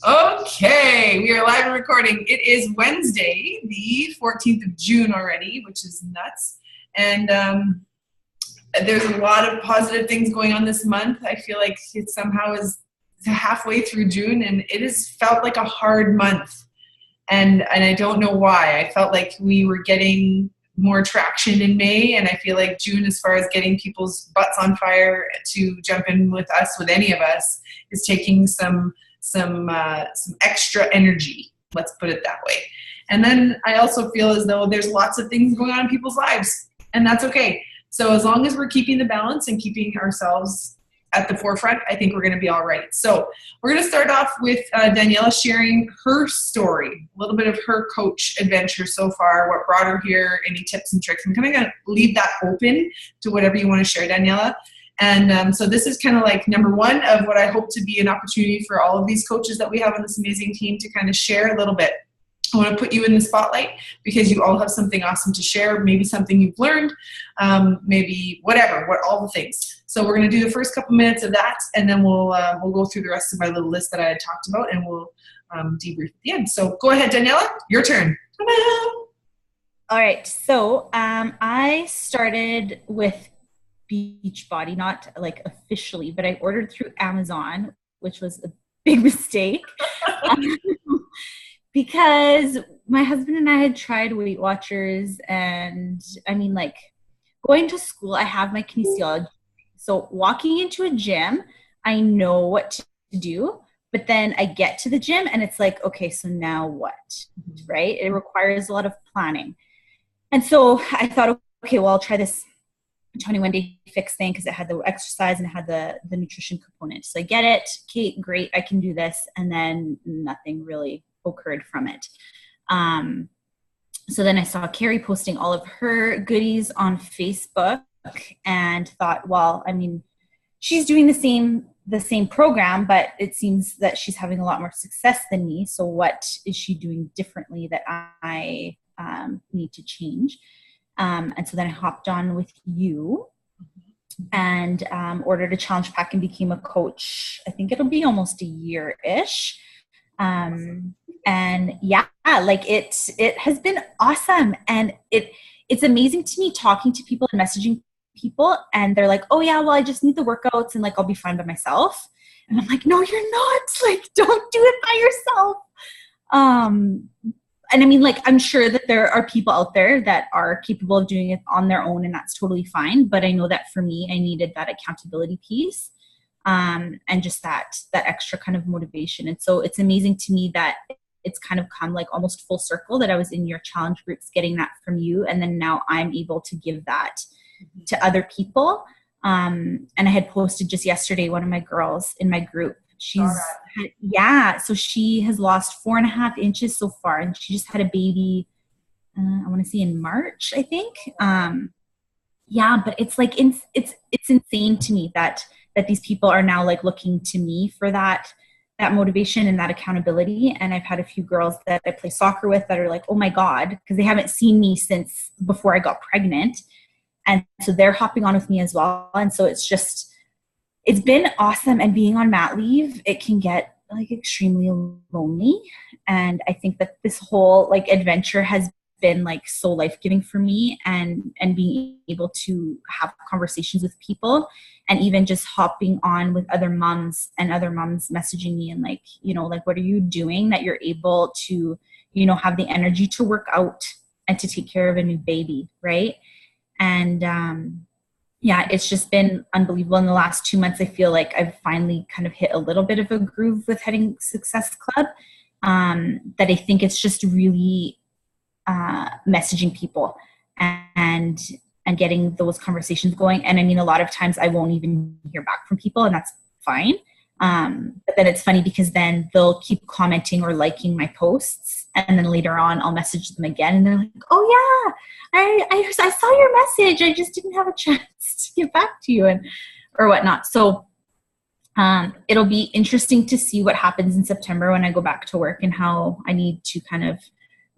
Okay, we are live and recording. It is Wednesday, the 14th of June already, which is nuts. And there's a lot of positive things going on this month. I feel like it somehow is halfway through June, and it has felt like a hard month. And I don't know why. I felt like we were getting more traction in May, and I feel like June, as far as getting people's butts on fire to jump in with us, with any of us, is taking some extra energy. Let's put it that way. And then I also feel as though there's lots of things going on in people's lives, and that's okay. So as long as we're keeping the balance and keeping ourselves at the forefront, I think we're going to be all right. So we're going to start off with Daniela sharing her story, a little bit of her coach adventure so far, what brought her here, any tips and tricks. I'm kind of going to leave that open to whatever you want to share, Daniela. And so this is kind of like number one of what I hope to be an opportunity for all of these coaches that we have on this amazing team to kind of share a little bit. I want to put you in the spotlight because you all have something awesome to share, maybe something you've learned, maybe whatever, all the things. So we're going to do the first couple minutes of that, and then we'll go through the rest of my little list that I had talked about, and we'll debrief at the end. So go ahead, Daniela, your turn. Ta-da! All right. So I started with Beachbody, not like officially, but I ordered through Amazon, which was a big mistake. Because my husband and I had tried Weight Watchers, and I mean, like, going to school, I have my kinesiology. So walking into a gym, I know what to do, but then I get to the gym and it's like, okay, so now what, right? It requires a lot of planning. And so I thought, okay, well, I'll try this 21-day fix thing because it had the exercise and it had the nutrition component. So I get it. Okay, great. I can do this. And then nothing really occurred from it. So then I saw Carrie posting all of her goodies on Facebook and thought, well, I mean, she's doing the same program, but it seems that she's having a lot more success than me. So what is she doing differently that I need to change? And so then I hopped on with you and ordered a challenge pack and became a coach. I think it'll be almost a year-ish. And yeah, like it has been awesome. And it's amazing to me talking to people and messaging people, and they're like, oh yeah, well, I just need the workouts and like, I'll be fine by myself. And I'm like, no, you're not. Like, don't do it by yourself. And I mean, like, I'm sure that there are people out there that are capable of doing it on their own, and that's totally fine. But I know that for me, I needed that accountability piece. And just that extra kind of motivation. And so it's amazing to me that it's kind of come like almost full circle that I was in your challenge groups getting that from you. And then now I'm able to give that to other people. And I had posted just yesterday, one of my girls in my group, so she has lost 4.5 inches so far. And she just had a baby, I want to say in March, I think. But it's like, it's insane to me that these people are now like looking to me for that motivation and that accountability. And I've had a few girls that I play soccer with that are like, oh my God, because they haven't seen me since before I got pregnant. And so they're hopping on with me as well. And so it's been awesome. And being on mat leave, it can get like extremely lonely. And I think that this whole like adventure has been like so life-giving for me, and being able to have conversations with people, and even just hopping on with other moms and other moms messaging me and like, you know, like, what are you doing that you're able to, you know, have the energy to work out and to take care of a new baby, right? And it's just been unbelievable. In the last 2 months, I feel like I've finally kind of hit a little bit of a groove with Heading Success Club, that I think it's just really messaging people and getting those conversations going. And I mean, a lot of times I won't even hear back from people, and that's fine. But then it's funny because then they'll keep commenting or liking my posts, and then later on I'll message them again, and they're like, oh yeah, I saw your message. I just didn't have a chance to get back to you or whatnot. So it'll be interesting to see what happens in September when I go back to work, and how I need to kind of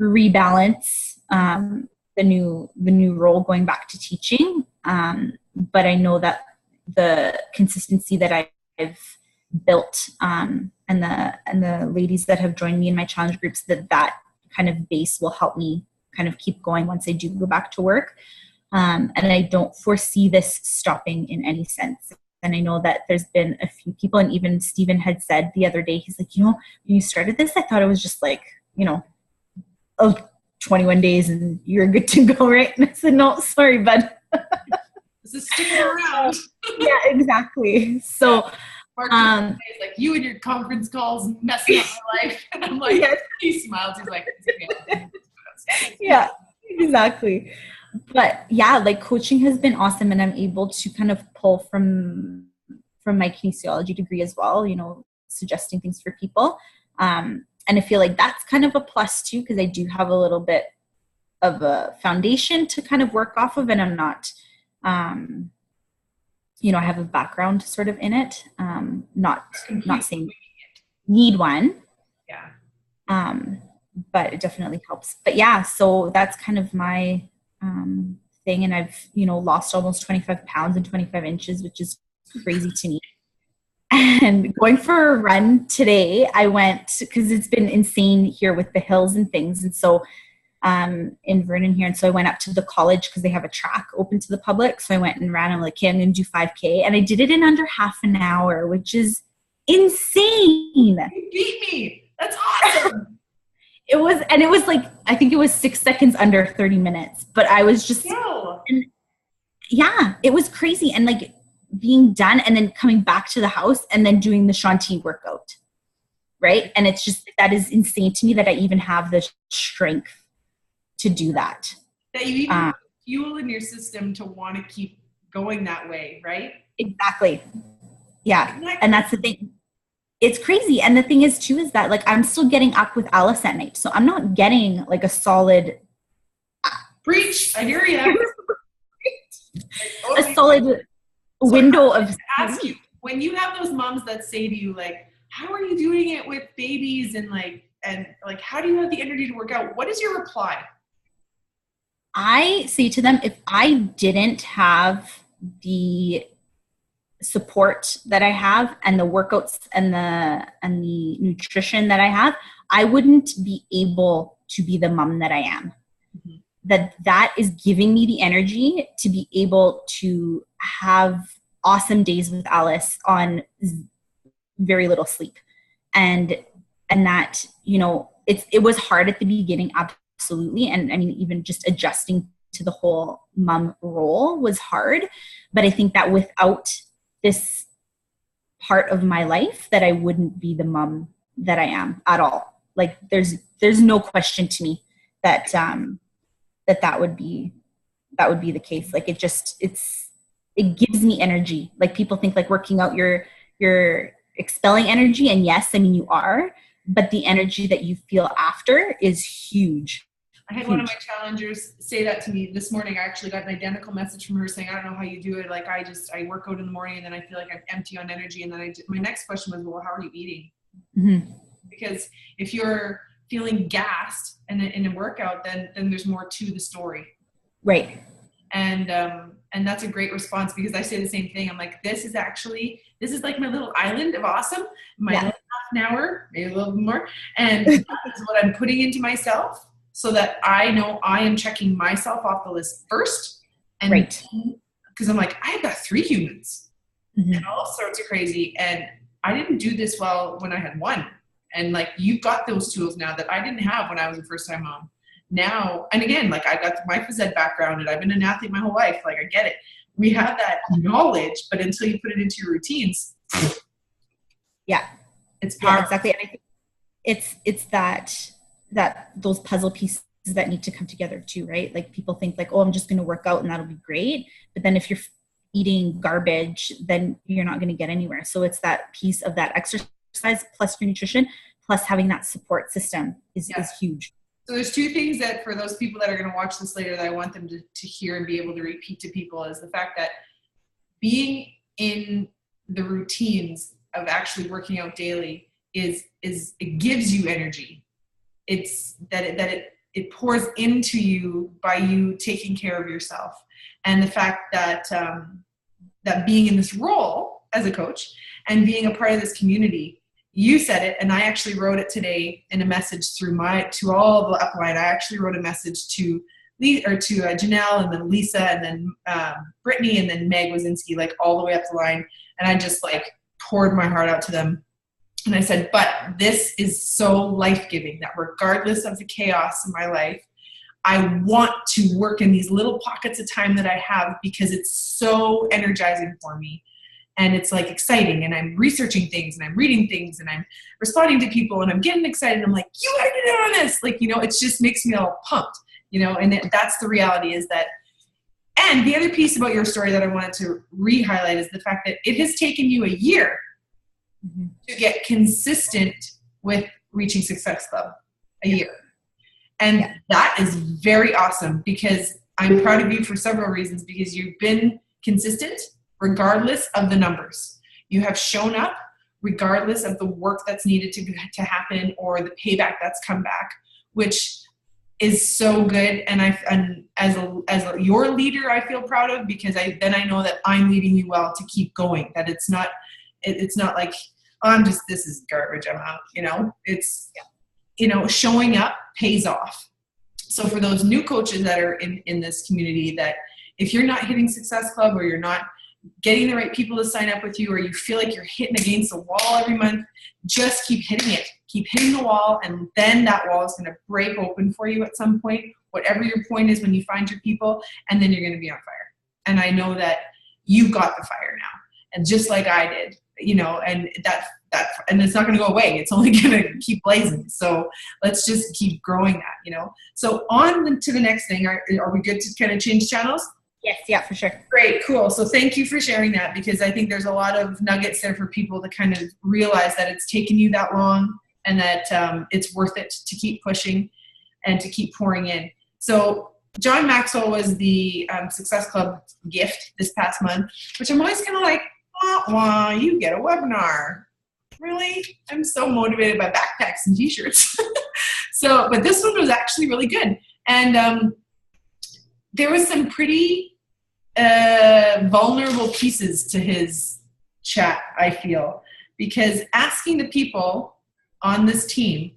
rebalance the new role going back to teaching. But I know that the consistency that I've built the ladies that have joined me in my challenge groups, that kind of base will help me kind of keep going once I do go back to work. And I don't foresee this stopping in any sense. And I know that there's been a few people, and even Stephen had said the other day, he's like, when you started this, I thought it was just like, 21 days and you're good to go, right? And I said, no, sorry, bud. This is sticking around. Yeah, exactly. So, like, you and your conference calls messing up my life. And I'm like, yes. He smiles. He's like, yeah, exactly. But yeah, like coaching has been awesome, and I'm able to kind of pull from my kinesiology degree as well, suggesting things for people. And I feel like that's kind of a plus too, because I do have a little bit of a foundation to kind of work off of, and I'm not, I have a background sort of in it. Not saying need one. Yeah. But it definitely helps. But yeah, so that's kind of my thing. And I've, lost almost 25 pounds and 25 inches, which is crazy to me. And going for a run today, I went, because it's been insane here with the hills and things. And so in Vernon here. And so I went up to the college because they have a track open to the public. So I went and ran. I'm like, okay, I'm going to do 5K. And I did it in under half an hour, which is insane. You beat me. That's awesome. It was like, I think it was 6 seconds under 30 minutes, but I was just, it was crazy. And like being done and then coming back to the house and then doing the Shanti workout. Right. And it's just, that is insane to me that I even have the strength to do that. That you even have fuel in your system to want to keep going that way. Right. Exactly. Yeah. And that's the thing. It's crazy. And the thing is too, is that like, I'm still getting up with Alice at night. So I'm not getting like a solid. Preach. I hear you. A solid window of. Ask you, when you have those moms that say to you, like, how are you doing it with babies? And how do you have the energy to work out? What is your reply? I say to them, if I didn't have the support that I have and the workouts and the nutrition that I have, I wouldn't be able to be the mom that I am. Mm-hmm. That is giving me the energy to be able to have awesome days with Alice on very little sleep. And that, it was hard at the beginning. Absolutely. And I mean, even just adjusting to the whole mom role was hard, but I think that without this part of my life, that I wouldn't be the mom that I am at all. Like there's no question to me that that would be the case. Like it gives me energy. Like people think like working out, you're expelling energy, and yes, I mean you are, but the energy that you feel after is huge. I had one of my challengers say that to me this morning. I actually got an identical message from her saying, I don't know how you do it. Like I work out in the morning and then I feel like I'm empty on energy. And then my next question was, well, how are you eating? Mm-hmm. Because if you're feeling gassed in a workout, then there's more to the story. Right. And that's a great response, because I say the same thing. I'm like, this is like my little island of awesome. My little half an hour, maybe a little bit more. And that is what I'm putting into myself, so that I know I am checking myself off the list first. And right. Because I'm like, I've got 3 humans and all sorts of crazy. And I didn't do this well when I had 1. And like, you've got those tools now that I didn't have when I was a first time mom. Now, and again, like I got my phys ed background and I've been an athlete my whole life. Like I get it. We have that knowledge, but until you put it into your routines. Yeah. It's powerful. Yeah, exactly. And I think it's that those puzzle pieces that need to come together too, right? Like people think like, oh, I'm just going to work out and that'll be great. But then if you're eating garbage, then you're not going to get anywhere. So it's that piece of that exercise plus your nutrition, plus having that support system is huge. So there's 2 things that for those people that are going to watch this later that I want them to hear and be able to repeat to people is the fact that being in the routines of actually working out daily is it gives you energy. It's that it pours into you by you taking care of yourself. And the fact that that being in this role as a coach and being a part of this community, you said it, and I actually wrote it today in a message to all the upline. I actually wrote a message to Janelle, and then Lisa, and then Brittany, and then Meg Wazinski, like all the way up the line. And I just like poured my heart out to them. And I said, but this is so life-giving that regardless of the chaos in my life, I want to work in these little pockets of time that I have because it's so energizing for me. And it's like exciting, and I'm researching things, and I'm reading things, and I'm responding to people, and I'm getting excited. I'm like, you gotta get in on this. Like, it just makes me all pumped, and that's the reality is that. And the other piece about your story that I wanted to re-highlight is the fact that it has taken you a year to get consistent with reaching Success Club, a year. And that is very awesome, because I'm proud of you for several reasons, because you've been consistent regardless of the numbers. You have shown up regardless of the work that's needed to happen or the payback that's come back, which is so good. And as your leader, I feel proud of, because I know that I'm leading you well to keep going, that it's not like, oh, this is garbage, I'm out, it's, showing up pays off. So for those new coaches that are in this community, that if you're not hitting Success Club, or you're not getting the right people to sign up with you, or you feel like you're hitting against a wall every month, just keep hitting it. Keep hitting the wall, and then that wall is going to break open for you at some point, whatever your point is when you find your people, and then you're going to be on fire. And I know that you've got the fire now, and just like I did, and and it's not going to go away. It's only going to keep blazing. So let's just keep growing that, So on to the next thing. Are we good to kind of change channels? Yes, yeah, for sure. Great, cool. So thank you for sharing that, because I think there's a lot of nuggets there for people to kind of realize that it's taken you that long, and that it's worth it to keep pushing and to keep pouring in. So John Maxwell was the Success Club gift this past month, which I'm always kind of like, wah, you get a webinar. Really? I'm so motivated by backpacks and t-shirts. But this one was actually really good. And there was some pretty vulnerable pieces to his chat, I feel, because asking the people on this team,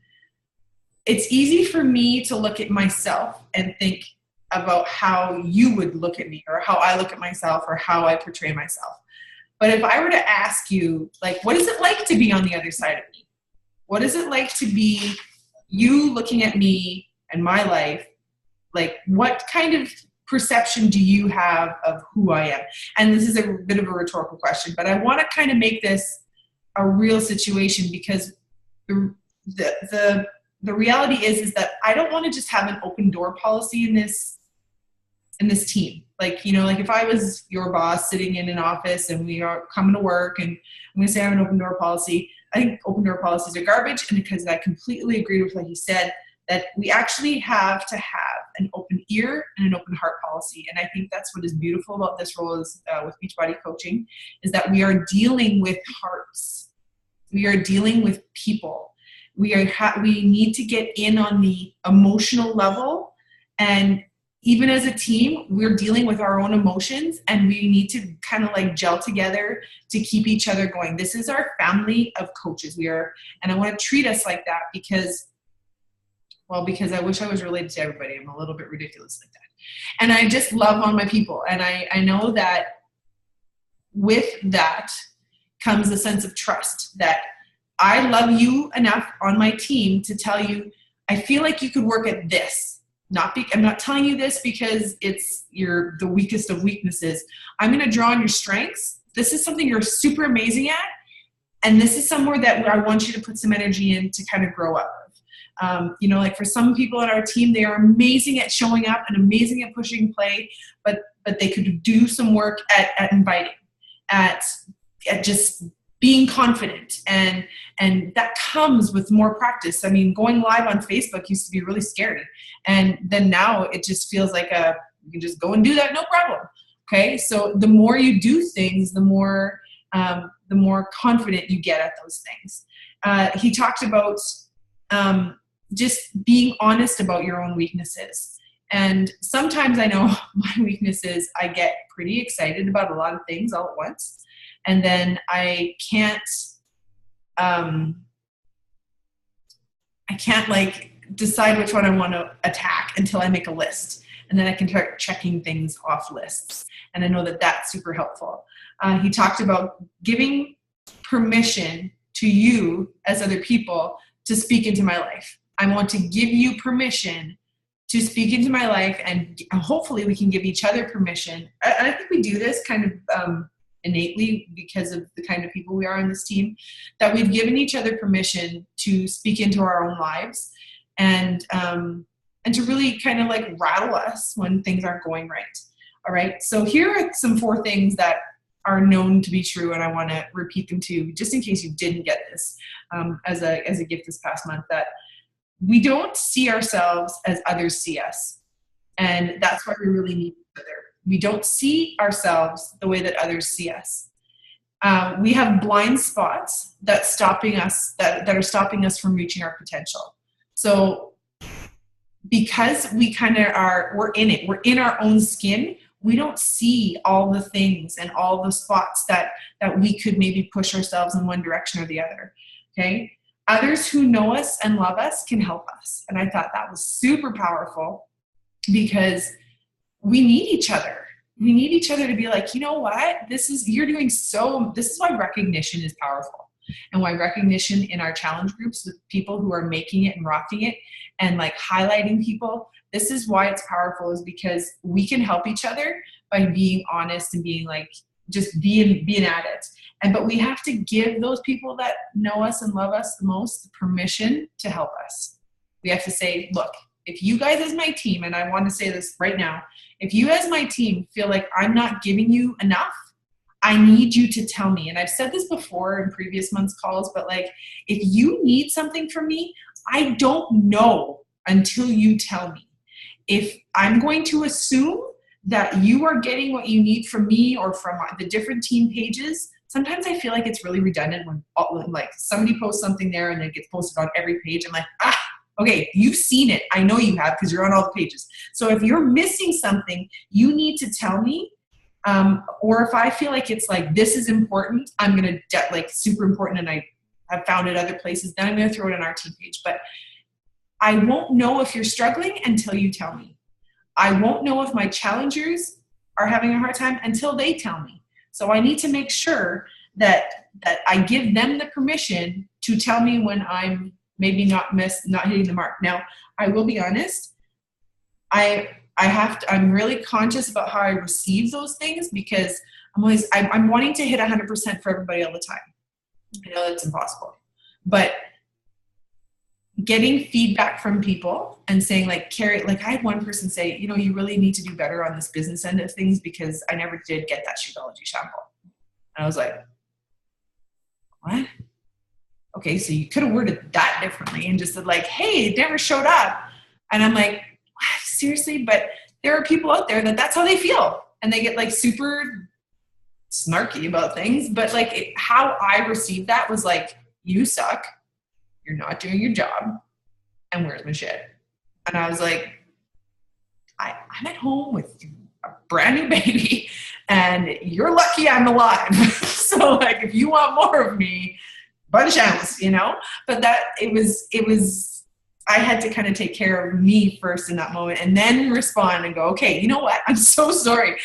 it's easy for me to look at myself and think about how you would look at me, or how I look at myself, or how I portray myself. But if I were to ask you, like, what is it like to be on the other side of me? What is it like to be you looking at me and my life? Like, what kind of perception do you have of who I am? And this is a bit of a rhetorical question, but I want to kind of make this a real situation, because the reality is that I don't want to just have an open door policy in this team. Like, like if I was your boss sitting in an office and we are coming to work and I'm going to say I have an open door policy, I think open door policies are garbage. And because I completely agree with what you said, that we actually have to have an open ear and an open heart policy. And I think that's what is beautiful about this role is with Beachbody Coaching, is that we are dealing with hearts. We are dealing with people. We need to get in on the emotional level, and even as a team, we're dealing with our own emotions, and we need to kind of like gel together to keep each other going. This is our family of coaches. And I want to treat us like that because I wish I was related to everybody. I'm a little bit ridiculous like that. And I just love on my people. And I know that with that comes a sense of trust, that I love you enough on my team to tell you, I feel like you could work at this. I'm not telling you this because you're the weakest of weaknesses. I'm going to draw on your strengths. This is something you're super amazing at. And this is somewhere that I want you to put some energy in to kind of grow up of. Like for some people on our team, they are amazing at showing up and amazing at pushing play, but they could do some work at inviting, at just being confident, and that comes with more practice. I mean, going live on Facebook used to be really scary, and then now it just feels like you can just go and do that, no problem. Okay, so the more you do things, the more confident you get at those things. He talked about just being honest about your own weaknesses. And sometimes I know my weakness is I get pretty excited about a lot of things all at once. And then I can't I can't like decide which one I want to attack until I make a list. And then I can start checking things off lists. And I know that that's super helpful. He talked about giving permission to you as other people to speak into my life. I want to give you permission to speak into my life, and hopefully we can give each other permission. I think we do this kind of innately because of the kind of people we are on this team, that we've given each other permission to speak into our own lives and to really kind of like rattle us when things aren't going right. All right. So here are some 4 things that are known to be true, and I want to repeat them to you just in case you didn't get this as a gift this past month. That we don't see ourselves as others see us. And that's why we really need each other. We don't see ourselves the way that others see us. We have blind spots that are stopping us from reaching our potential. So because we kind of we're in our own skin, we don't see all the things and all the spots that we could maybe push ourselves in one direction or the other. Okay. Others who know us and love us can help us. And I thought that was super powerful because we need each other. We need each other to be like, you know what? This is why recognition is powerful, and why recognition in our challenge groups with people who are making it and rocking it and like highlighting people. This is why it's powerful, is because we can help each other by being honest and being like, just being at it. But we have to give those people that know us and love us the most the permission to help us. We have to say, look, if you guys as my team, and I want to say this right now, if you as my team feel like I'm not giving you enough, I need you to tell me. And I've said this before in previous months' calls, but like, if you need something from me, I don't know until you tell me. If I'm going to assume that you are getting what you need from me or from the different team pages, sometimes I feel like it's really redundant when like somebody posts something there and it gets posted on every page. I'm like, okay, you've seen it. I know you have because you're on all the pages. So if you're missing something, you need to tell me. Or if I feel like it's like, this is important, I'm going to like super important and I have found it other places, then I'm going to throw it on our team page. But I won't know if you're struggling until you tell me. I won't know if my challengers are having a hard time until they tell me. So I need to make sure that I give them the permission to tell me when I'm maybe not hitting the mark. Now, I will be honest. I'm really conscious about how I receive those things because I'm wanting to hit 100% for everybody all the time. I know that's impossible, but getting feedback from people and saying like, Carrie, like I had one person say, you know, you really need to do better on this business end of things because I never did get that Shakeology shampoo. And I was like, what? Okay, so you could have worded that differently and just said like, hey, it never showed up. And I'm like, what? Seriously? But there are people out there that's how they feel. And they get like super snarky about things. But like how I received that was like, you suck. You're not doing your job. And where's my shit? And I was like, I'm at home with a brand new baby and you're lucky I'm alive. So like, if you want more of me, by the channels, you know, but it was, I had to kind of take care of me first in that moment and then respond and go, okay, you know what? I'm so sorry.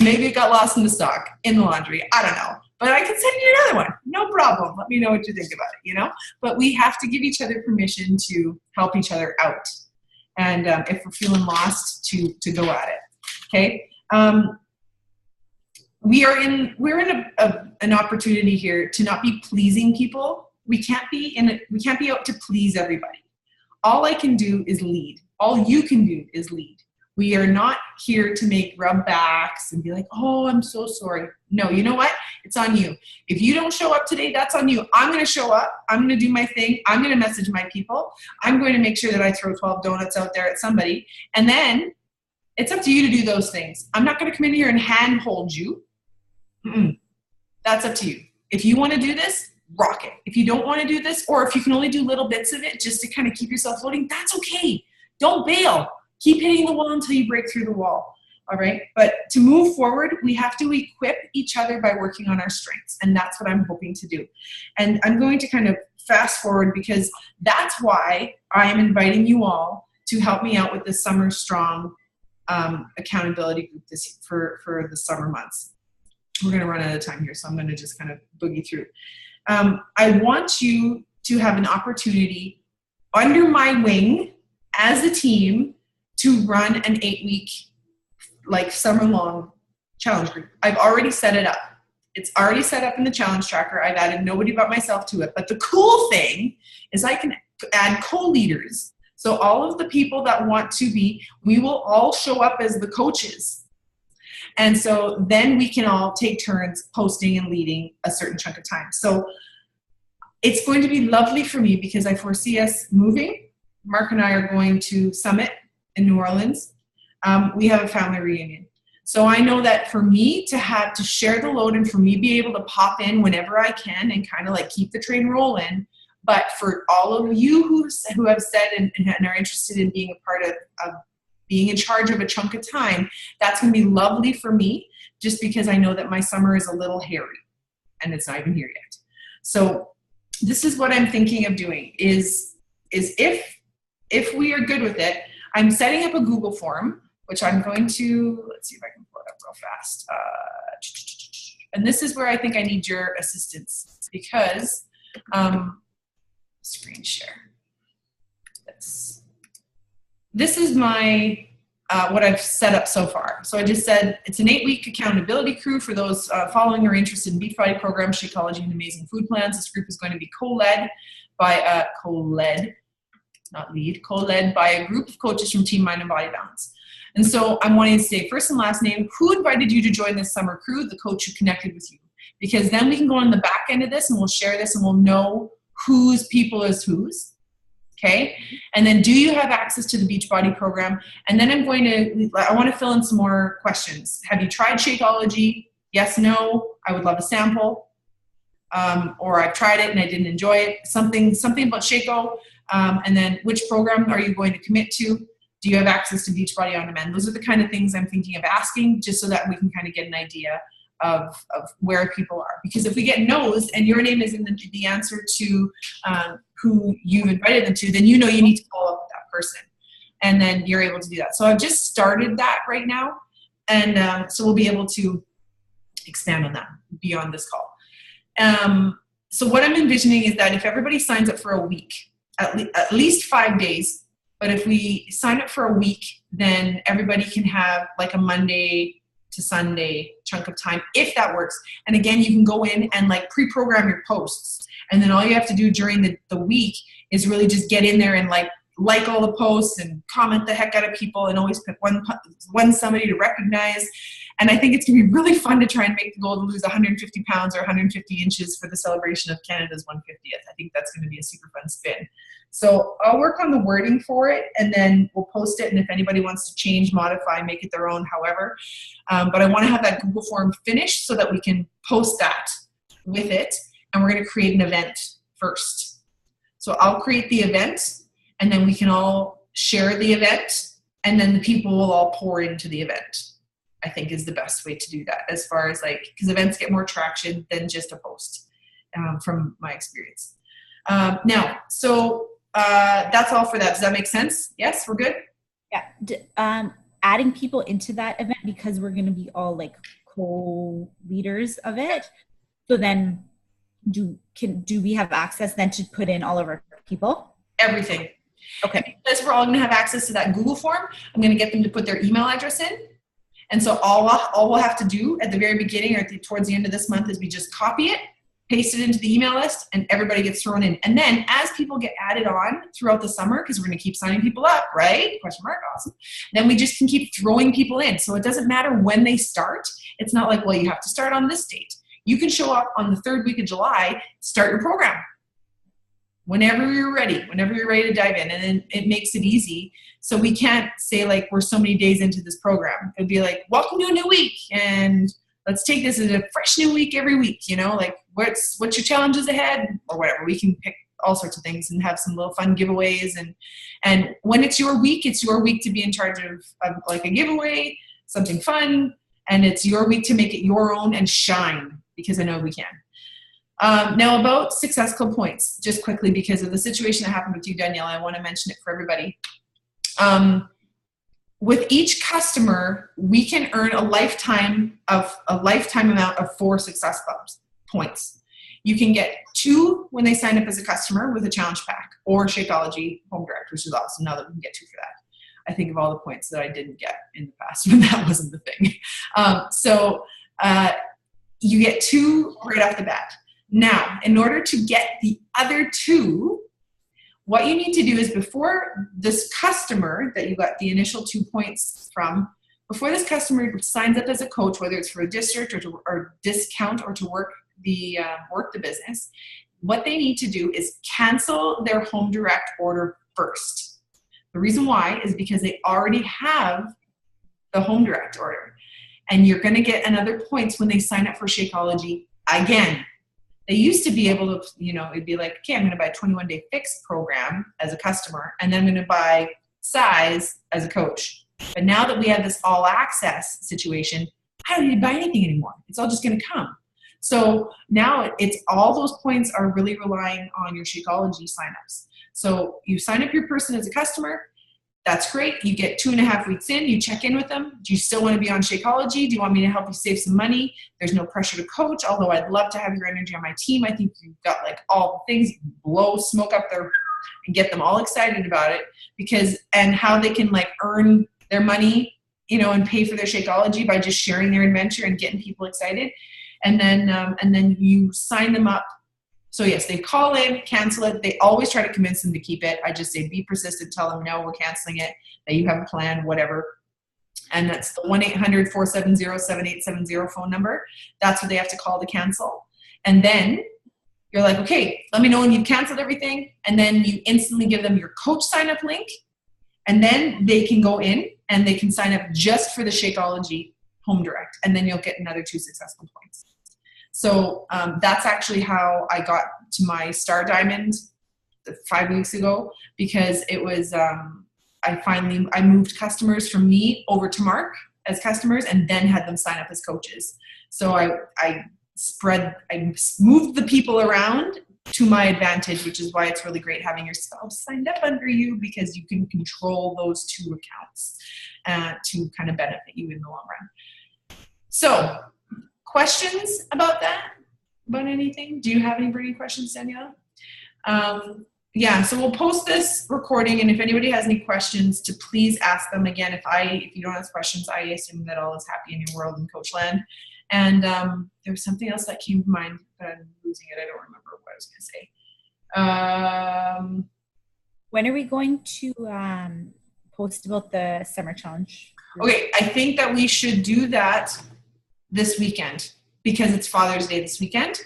Maybe it got lost in the stock, in the laundry. I don't know, but I can send you another one. No problem. Let me know what you think about it, you know, but we have to give each other permission to help each other out. And if we're feeling lost to go at it. Okay. We're in an opportunity here to not be pleasing people. We can't be out to please everybody. All I can do is lead. All you can do is lead. We are not here to make rub backs and be like, oh, I'm so sorry. No, you know what? It's on you. If you don't show up today, that's on you. I'm going to show up. I'm going to do my thing. I'm going to message my people. I'm going to make sure that I throw 12 donuts out there at somebody. And then it's up to you to do those things. I'm not going to come in here and handhold you. That's up to you. If you want to do this, rock it. If you don't want to do this, or if you can only do little bits of it just to kind of keep yourself floating, that's okay. Don't bail. Keep hitting the wall until you break through the wall. All right. But to move forward, we have to equip each other by working on our strengths. And that's what I'm hoping to do. And I'm going to kind of fast forward because that's why I am inviting you all to help me out with the Summer Strong accountability group for the summer months. We're going to run out of time here, so I'm going to just kind of boogie through. I want you to have an opportunity under my wing as a team to run an 8-week, like summer-long challenge group. I've already set it up. It's already set up in the challenge tracker. I've added nobody but myself to it. But the cool thing is I can add co-leaders. So all of the people that want to be, we will all show up as the coaches. And so then we can all take turns posting and leading a certain chunk of time. So it's going to be lovely for me because I foresee us moving. Mark and I are going to Summit in New Orleans. We have a family reunion. So I know that for me to have to share the load and for me be able to pop in whenever I can and kind of like keep the train rolling. But for all of you who have said and are interested in being a part of being in charge of a chunk of time, that's going to be lovely for me just because I know that my summer is a little hairy and it's not even here yet. So this is what I'm thinking of doing is if we are good with it, I'm setting up a Google form, which I'm going to, let's see if I can pull it up real fast. And this is where I think I need your assistance because screen share. This is my what I've set up so far. So I just said it's an 8-week accountability crew for those following or interested in Beachbody programs, Shakeology, and amazing food plans. This group is going to be co-led by co-led by a group of coaches from Team Mind and Body Balance. And so I'm wanting to say first and last name, who invited you to join this summer crew, the coach who connected with you. Because then we can go on the back end of this and we'll share this and we'll know whose people is whose. Okay. And then do you have access to the Beachbody program? And then I want to fill in some more questions. Have you tried Shakeology? Yes, no. I would love a sample. Or I've tried it and I didn't enjoy it. Something about Shako. And then which program are you going to commit to? Do you have access to Beachbody On Demand? Those are the kind of things I'm thinking of asking just so that we can kind of get an idea of where people are. Because if we get no's and your name is in the answer to who you've invited them to, then you know you need to follow up with that person. And then you're able to do that. So I've just started that right now. And so we'll be able to expand on that beyond this call. So what I'm envisioning is that if everybody signs up for a week, at least 5 days, but if we sign up for a week, then everybody can have like a Monday to Sunday chunk of time, if that works. And again, you can go in and like pre-program your posts. And then all you have to do during the week is really just get in there and like all the posts and comment the heck out of people and always pick one somebody to recognize. And I think it's going to be really fun to try and make the goal to lose 150 pounds or 150 inches for the celebration of Canada's 150th. I think that's going to be a super fun spin. So I'll work on the wording for it and then we'll post it. And if anybody wants to change, modify, make it their own, however. But I want to have that Google form finished so that we can post that with it. And we're going to create an event first. So I'll create the event and then we can all share the event and then the people will all pour into the event. I think is the best way to do that as far as like, because events get more traction than just a post from my experience. That's all for that. Does that make sense? Yes, we're good? Yeah. Adding people into that event because we're going to be all like co-leaders of it. So then do we have access then to put in all of our people? Everything. Okay. Because we're all going to have access to that Google form, I'm going to get them to put their email address in. And so all we'll have to do at the very beginning or towards the end of this month is we just copy it, paste it into the email list, and everybody gets thrown in. And then as people get added on throughout the summer, because we're going to keep signing people up, right? Question mark, awesome. Then we just can keep throwing people in. So it doesn't matter when they start. It's not like, well, you have to start on this date. You can show up on the 3rd week of July, start your program. Whenever you're ready to dive in. And then it makes it easy. So we can't say like, we're so many days into this program. It'd be like, welcome to a new week. And let's take this as a fresh new week every week, you know, like what's your challenges ahead or whatever. We can pick all sorts of things and have some little fun giveaways. And when it's your week to be in charge of like a giveaway, something fun. And it's your week to make it your own and shine because I know we can. Now about Success Club points, just quickly because of the situation that happened with you, Daniela, I want to mention it for everybody. With each customer, we can earn a lifetime amount of 4 Success Clubs points. You can get 2 when they sign up as a customer with a challenge pack or Shakeology Home Direct, which is awesome now that we can get 2 for that. I think of all the points that I didn't get in the past when that wasn't the thing. You get 2 right off the bat. Now, in order to get the other 2, what you need to do is before this customer that you got the initial 2 points from, before this customer signs up as a coach, whether it's for a district or discount or to work the business, what they need to do is cancel their Home Direct order first. The reason why is because they already have the Home Direct order, and you're going to get another points when they sign up for Shakeology again. They used to be able to, it'd be like, okay, I'm going to buy a 21-day fixed program as a customer, and then I'm going to buy size as a coach. But now that we have this all access situation, I don't need to buy anything anymore. It's all just going to come. So now it's all those points are really relying on your Shakeology signups. So you sign up your person as a customer. That's great. You get 2.5 weeks in, you check in with them. Do you still want to be on Shakeology? Do you want me to help you save some money? There's no pressure to coach, although I'd love to have your energy on my team. I think you've got like all the things, blow smoke up there and get them all excited about it and how they can like earn their money, and pay for their Shakeology by just sharing their adventure and getting people excited. And then you sign them up. So yes, they call in, cancel it. They always try to convince them to keep it. I just say, be persistent, tell them, no, we're canceling it, that you have a plan, whatever. And that's the 1-800-470-7870 phone number. That's what they have to call to cancel. And then you're like, okay, let me know when you've canceled everything. And then you instantly give them your coach sign up link. And then they can go in and they can sign up just for the Shakeology Home Direct. And then you'll get another 2 successful points. So that's actually how I got to my Star Diamond 5 weeks ago, because it was, I moved customers from me over to Mark as customers and then had them sign up as coaches. So I moved the people around to my advantage, which is why it's really great having your spouse signed up under you, because you can control those 2 accounts to kind of benefit you in the long run. So, questions about that? About anything? Do you have any burning questions, Daniela? Yeah, so we'll post this recording, and if anybody has any questions, to please ask them. Again, if you don't ask questions, I assume that all is happy in your world in Coachland. And there was something else that came to mind, but I'm losing it. I don't remember what I was going to say. When are we going to post about the summer challenge? Okay, I think that we should do that this weekend, because it's Father's Day this weekend.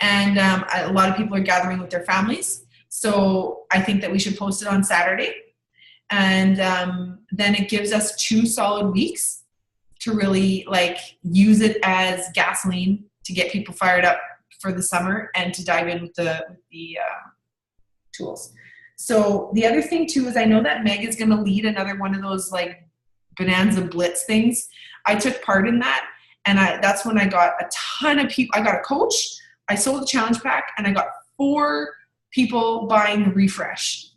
And a lot of people are gathering with their families. So I think that we should post it on Saturday. And then it gives us 2 solid weeks to really use it as gasoline to get people fired up for the summer and to dive in with the tools. So the other thing too is I know that Meg is going to lead another one of those Bonanza Blitz things. I took part in that, and that's when I got a ton of people. I got a coach, I sold the challenge pack, and I got 4 people buying the refresh.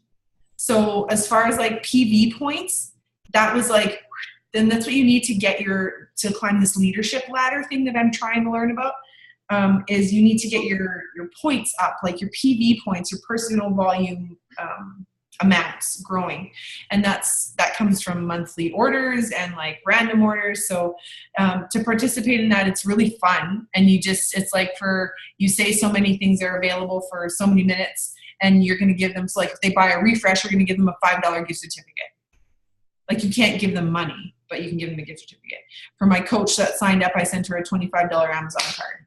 So as far as PV points, that was then that's what you need to get to climb this leadership ladder thing that I'm trying to learn about, is you need to get your points up, your PV points, your personal volume amounts growing. And that comes from monthly orders and random orders. So to participate in that, it's really fun. And you say so many things are available for so many minutes, and you're going to give them, if they buy a refresh, you're going to give them a $5 gift certificate. You can't give them money, but you can give them a gift certificate. For my coach that signed up, I sent her a $25 Amazon card.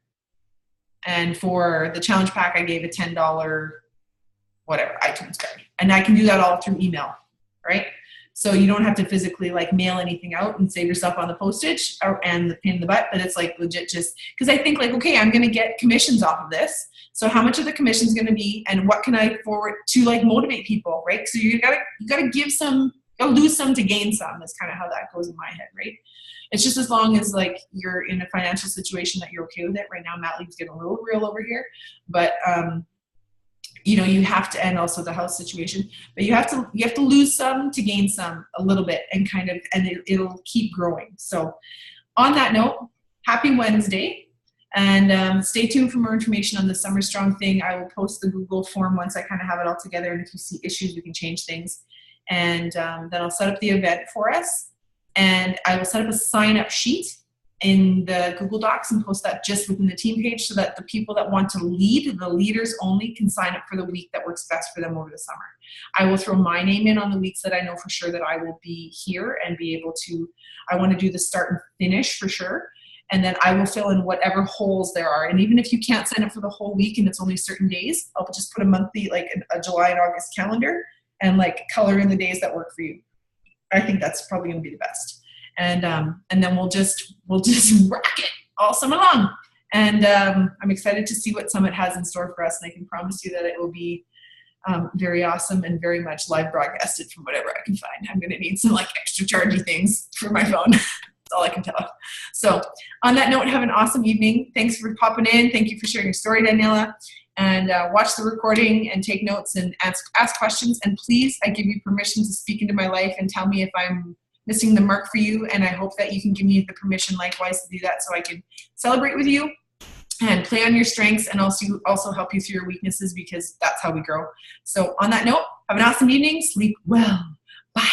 And for the challenge pack, I gave a $10 iTunes card. And I can do that all through email, right? So you don't have to physically mail anything out and save yourself on the postage and the pain in the butt, but it's legit just, because I think okay, I'm going to get commissions off of this. So how much of the commission is going to be, and what can I forward to motivate people, right? So you gotta give some You'll lose some to gain some is kind of how that goes in my head, right? It's just as long as like you're in a financial situation that you're okay with it. Right now, Mat Leave's getting a little real over here, but you know, you have to, and also the house situation, but you have to lose some to gain some a little bit, and kind of, and it'll keep growing. So on that note, happy Wednesday, and stay tuned for more information on the Summer Strong thing. I will post the Google form once I kind of have it all together, and if you see issues, we can change things. And then I'll set up the event for us, and I will set up a sign-up sheet in the Google Docs and post that just within the team page, so that the people that want to lead, the leaders only, can sign up for the week that works best for them over the summer. I will throw my name in on the weeks that I know for sure that I will be here and be able to, I want to do the start and finish for sure. And then I will fill in whatever holes there are. And even if you can't sign up for the whole week and it's only certain days, I'll just put a monthly, like a July and August calendar, and like color in the days that work for you. I think that's probably going to be the best. And then we'll just rock it all summer long. And I'm excited to see what Summit has in store for us. And I can promise you that it will be very awesome and very much live broadcasted from whatever I can find. I'm going to need some like extra chargy things for my phone. That's all I can tell. So on that note, have an awesome evening. Thanks for popping in. Thank you for sharing your story, Daniela. And watch the recording and take notes and ask questions. And please, I give you permission to speak into my life and tell me if I'm missing the mark for you. And I hope that you can give me the permission likewise to do that, so I can celebrate with you and play on your strengths, and also help you through your weaknesses, because that's how we grow. So on that note, have an awesome evening. Sleep well. Bye.